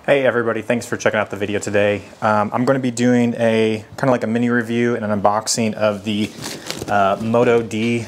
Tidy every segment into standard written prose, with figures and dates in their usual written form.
Hey everybody, thanks for checking out the video today. I'm going to be doing a kind of like a mini review and an unboxing of the Moto-D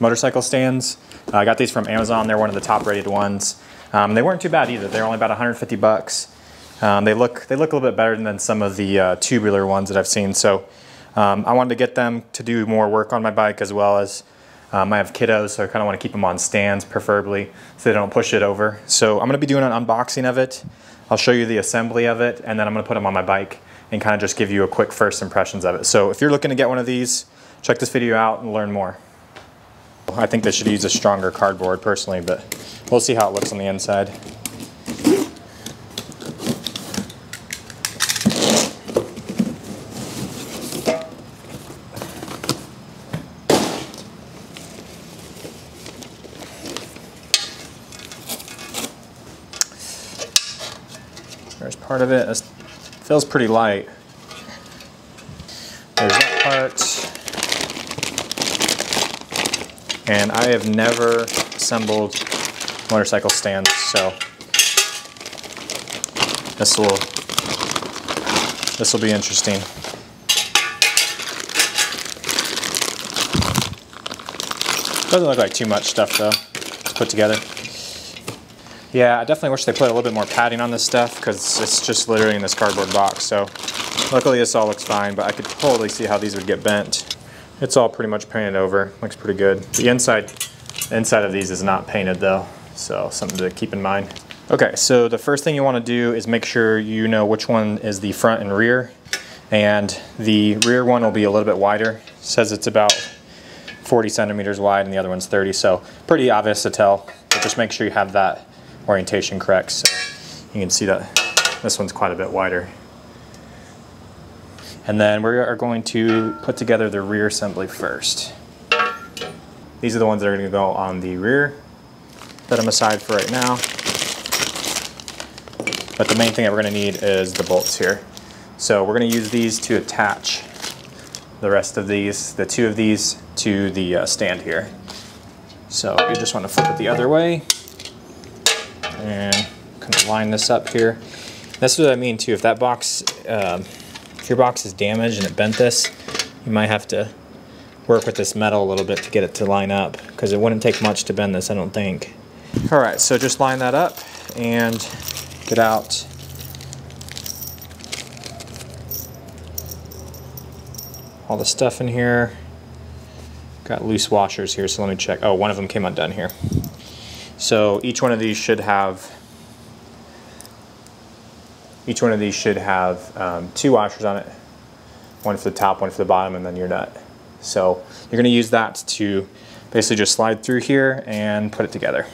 motorcycle stands. I got these from Amazon. They're one of the top rated ones. They weren't too bad either. They're only about 150 bucks. They look a little bit better than some of the tubular ones that I've seen. So I wanted to get them to do more work on my bike, as well as I have kiddos, so I kind of want to keep them on stands preferably so they don't push it over. So I'm going to be doing an unboxing of it. I'll show you the assembly of it, and then I'm going to put them on my bike and kind of just give you a quick first impressions of it. So if you're looking to get one of these, check this video out and learn more. I think they should use a stronger cardboard personally, but we'll see how it looks on the inside. There's part of it. It feels pretty light. There's that part. And I have never assembled motorcycle stands, so this will be interesting. Doesn't look like too much stuff though to put together. Yeah, I definitely wish they put a little bit more padding on this stuff, because it's just literally in this cardboard box. So luckily this all looks fine, but I could totally see how these would get bent. It's all pretty much painted over. Looks pretty good. The inside of these is not painted though, so something to keep in mind. Okay, so the first thing you want to do is make sure you know which one is the front and rear. And the rear one will be a little bit wider. It says it's about 40 centimeters wide and the other one's 30, so pretty obvious to tell. But just make sure you have that orientation correct, so you can see that this one's quite a bit wider. And then we are going to put together the rear assembly first. These are the ones that are going to go on the rear. Set them aside for right now. But the main thing that we're going to need is the bolts here. So we're going to use these to attach the rest of these, the two of these, to the stand here. So you just want to flip it the other way and kind of line this up here. That's what I mean too. If that box, if your box is damaged and it bent this, you might have to work with this metal a little bit to get it to line up, because it wouldn't take much to bend this, I don't think. All right, so just line that up and get out all the stuff in here. Got loose washers here, so let me check. Oh, one of them came undone here. So each one of these should have two washers on it, one for the top, one for the bottom, and then your nut. So you're going to use that to basically just slide through here and put it together.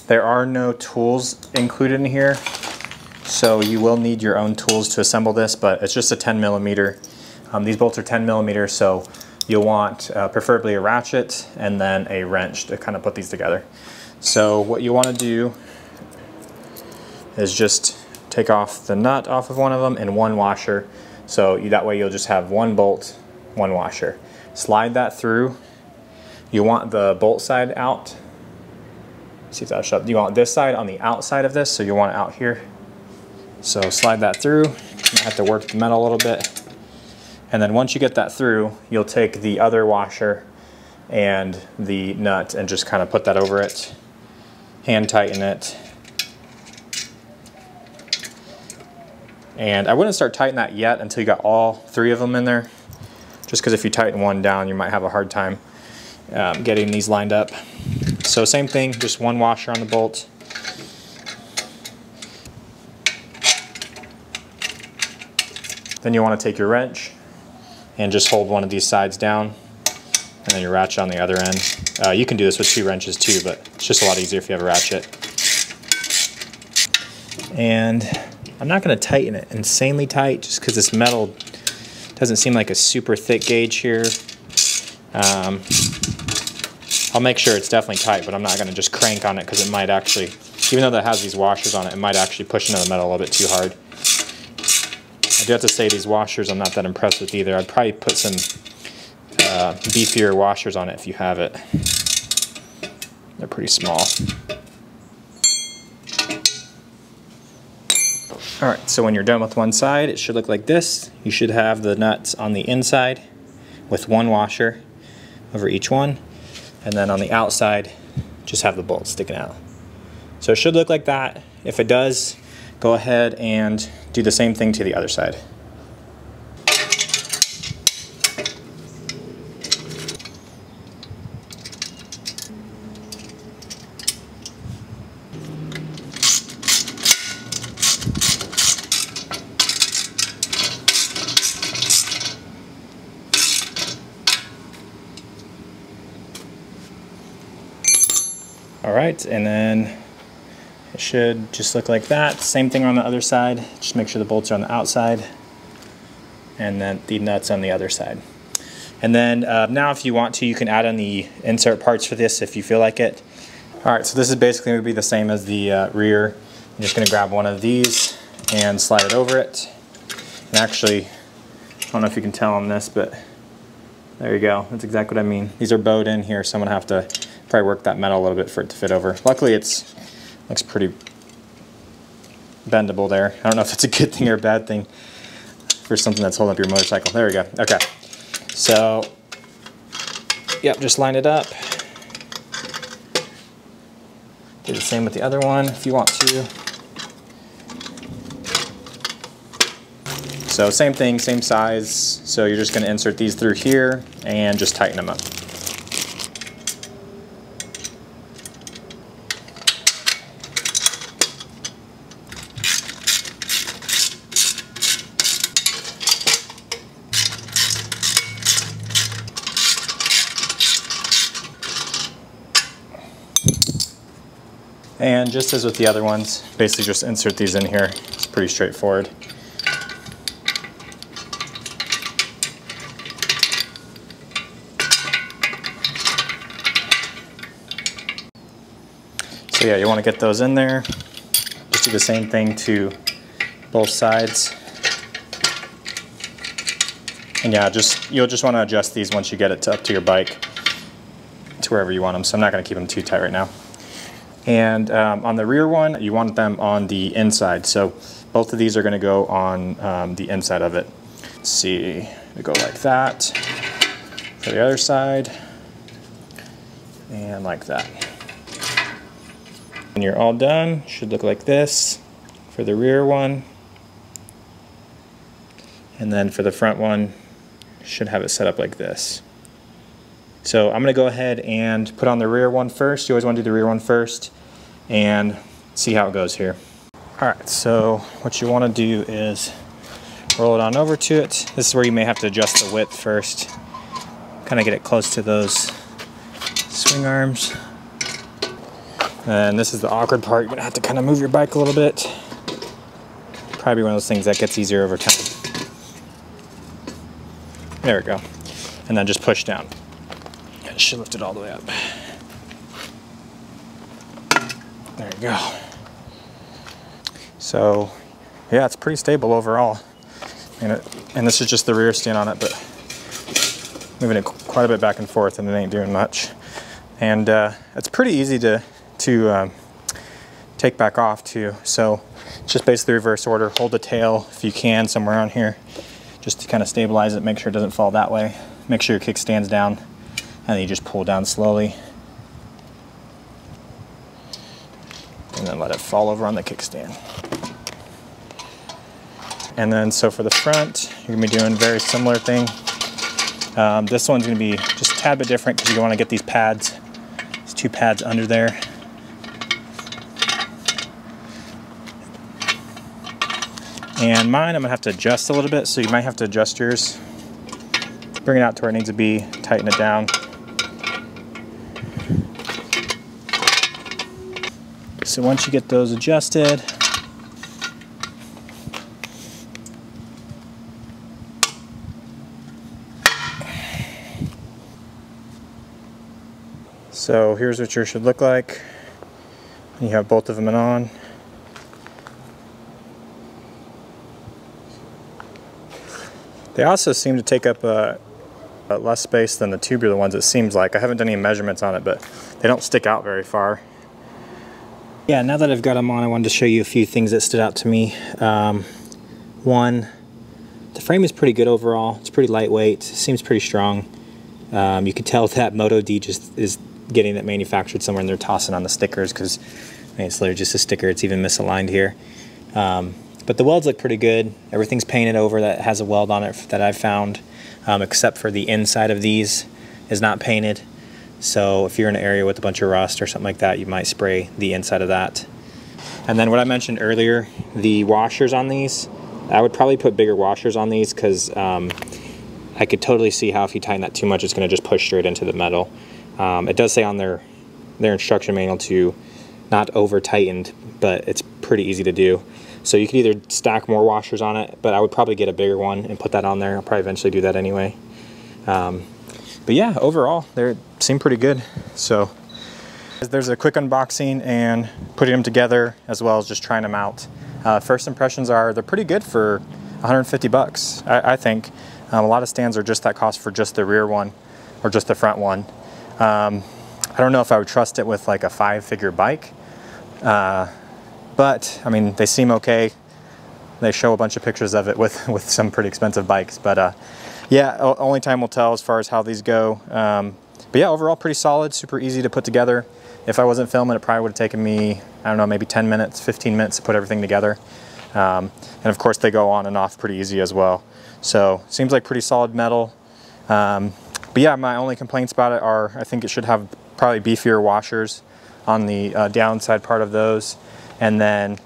There are no tools included in here, so you will need your own tools to assemble this, but it's just a 10 millimeter. These bolts are 10 millimeters, so you'll want preferably a ratchet and then a wrench to kind of put these together. So what you want to do is just take off the nut off of one of them and one washer. So that way you'll just have one bolt, one washer. Slide that through. You want the bolt side out. See if that'll show up. You want this side on the outside of this, so you want it out here. So slide that through. You have to work the metal a little bit. And then once you get that through, you'll take the other washer and the nut and just kind of put that over it. Hand tighten it. And I wouldn't start tightening that yet until you got all three of them in there, just because if you tighten one down, you might have a hard time getting these lined up. So same thing, just one washer on the bolt. Then you want to take your wrench and just hold one of these sides down, and then your ratchet on the other end. You can do this with two wrenches too, but it's just a lot easier if you have a ratchet. And I'm not going to tighten it insanely tight, just because this metal doesn't seem like a super thick gauge here. I'll make sure it's definitely tight, but I'm not going to just crank on it, because it might actually, even though that has these washers on it, it might actually push into the metal a little bit too hard. I do have to say, these washers I'm not that impressed with either. I'd probably put some beefier washers on it if you have it. They're pretty small. All right, so when you're done with one side, it should look like this. You should have the nuts on the inside with one washer over each one, and then on the outside, just have the bolts sticking out. So it should look like that. If it does, go ahead and do the same thing to the other side. All right, and then it should just look like that. Same thing on the other side. Just make sure the bolts are on the outside, and then the nuts on the other side. And then now if you want to, you can add on the insert parts for this if you feel like it. All right, so this is basically going to be the same as the rear. I'm just going to grab one of these and slide it over it. And actually, I don't know if you can tell on this, but there you go. That's exactly what I mean. These are bowed in here, so I'm going to have to probably work that metal a little bit for it to fit over. Luckily, looks pretty bendable there. I don't know if it's a good thing or a bad thing for something that's holding up your motorcycle. There we go. Okay. So, yep, just line it up. Do the same with the other one if you want to. So same thing, same size. So you're just going to insert these through here and just tighten them up. And just as with the other ones, basically just insert these in here. It's pretty straightforward. So yeah, you want to get those in there. Just do the same thing to both sides. And yeah, you'll just want to adjust these once you get it up to your bike to wherever you want them. So I'm not going to keep them too tight right now. And on the rear one, you want them on the inside. So both of these are going to go on the inside of it. Let's see, we go like that for the other side, and like that. When you're all done, should look like this for the rear one. And then for the front one, should have it set up like this. So I'm going to go ahead and put on the rear one first. You always want to do the rear one first and see how it goes here. Alright, so what you want to do is roll it on over to it. This is where you may have to adjust the width first. Kind of get it close to those swing arms. And this is the awkward part. You're going to have to kind of move your bike a little bit. Probably one of those things that gets easier over time. There we go. And then just push down. It should lift it all the way up. There you go. So, yeah, it's pretty stable overall. And this is just the rear stand on it, but moving it quite a bit back and forth, and it ain't doing much. And it's pretty easy to take back off too. So it's just basically reverse order. Hold the tail if you can somewhere on here, just to kind of stabilize it. Make sure it doesn't fall that way. Make sure your kickstand's down. And then you just pull down slowly. And then let it fall over on the kickstand. And then so for the front, you're gonna be doing a very similar thing. This one's gonna be just a tad bit different because you wanna get these pads, these two pads under there. And mine, I'm gonna have to adjust a little bit, so you might have to adjust yours. Bring it out to where it needs to be, tighten it down. So once you get those adjusted, so here's what yours should look like. You have both of them on. They also seem to take up less space than the tubular ones, it seems like. I haven't done any measurements on it, but they don't stick out very far. Yeah, now that I've got them on, I wanted to show you a few things that stood out to me. One, the frame is pretty good overall. It's pretty lightweight, seems pretty strong. You can tell that Moto-D just is getting it manufactured somewhere and they're tossing on the stickers because it's literally just a sticker. It's even misaligned here. But the welds look pretty good. Everything's painted over that has a weld on it that I've found, except for the inside of these is not painted. So if you're in an area with a bunch of rust or something like that, you might spray the inside of that. And then what I mentioned earlier, the washers on these, I would probably put bigger washers on these because I could totally see how if you tighten that too much, it's going to just push straight into the metal. It does say on their instruction manual to not over tightened, but it's pretty easy to do. So you could either stack more washers on it, but I would probably get a bigger one and put that on there. I'll probably eventually do that anyway. But yeah, overall, they seem pretty good. So there's a quick unboxing and putting them together, as well as just trying them out. First impressions are they're pretty good for 150 bucks, I think. A lot of stands are just that cost for just the rear one or just the front one. I don't know if I would trust it with like a 5-figure bike, but I mean, they seem okay. They show a bunch of pictures of it with some pretty expensive bikes, but yeah, only time will tell as far as how these go. But yeah, overall pretty solid, super easy to put together. If I wasn't filming, it probably would have taken me, I don't know, maybe 10 minutes, 15 minutes to put everything together. And of course they go on and off pretty easy as well. So seems like pretty solid metal. But yeah, my only complaints about it are I think it should have probably beefier washers on the downside part of those. And then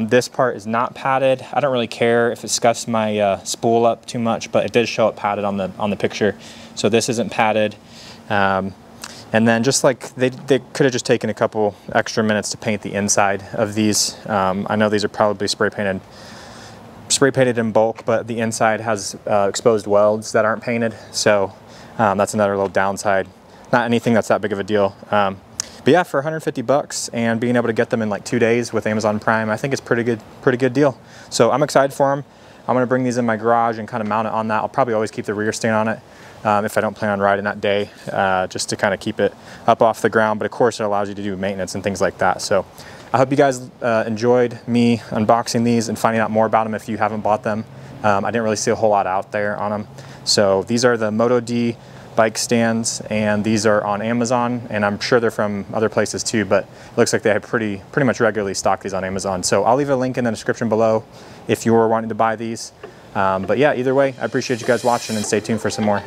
this part is not padded. I don't really care if it scuffs my spool up too much, but it did show it padded on the picture. So this isn't padded. And then just like they could have just taken a couple extra minutes to paint the inside of these. I know these are probably spray painted in bulk, but the inside has exposed welds that aren't painted. So that's another little downside. Not anything that's that big of a deal. But yeah, for 150 bucks and being able to get them in like 2 days with Amazon Prime, I think it's pretty good deal. So I'm excited for them. I'm gonna bring these in my garage and kind of mount it on that. I'll probably always keep the rear stand on it if I don't plan on riding that day, just to kind of keep it up off the ground. But of course it allows you to do maintenance and things like that. So I hope you guys enjoyed me unboxing these and finding out more about them if you haven't bought them. I didn't really see a whole lot out there on them. So these are the Moto-D bike stands, and these are on Amazon, and I'm sure they're from other places too, but it looks like they have pretty much regularly stock these on Amazon. So I'll leave a link in the description below if you're wanting to buy these. But yeah, either way, I appreciate you guys watching, and stay tuned for some more.